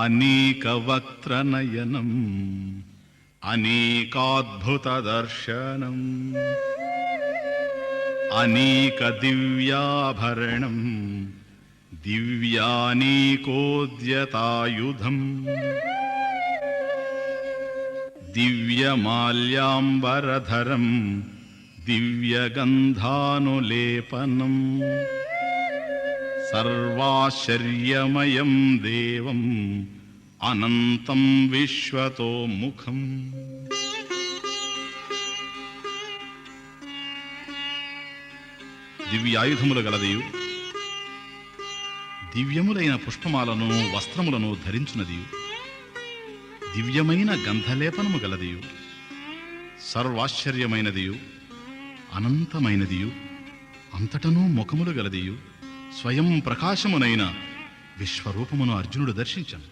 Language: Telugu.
అనేకవక్త్రనయనం అనేకాద్భుతదర్శనం అనేకదివ్యాభరణం దివ్యానేకోద్యతాయుధం దివ్యమాల్యాంబరధరం దివ్యగంధానులేపనం సర్వాశ్చర్యమయం దేవం అనంతం విశ్వతోముఖం. దివ్యాయుధములు గలదియు దివ్యములైన పుష్పమాలను వస్త్రములను ధరించునదియు దివ్యమైన గంధలేపనము గలదియు సర్వాశ్చర్యమైనదియు అనంతమైనదియు అంతటనూ ముఖములు గలదియు స్వయం ప్రకాశమునైన విశ్వరూపమును అర్జునుడు దర్శించను.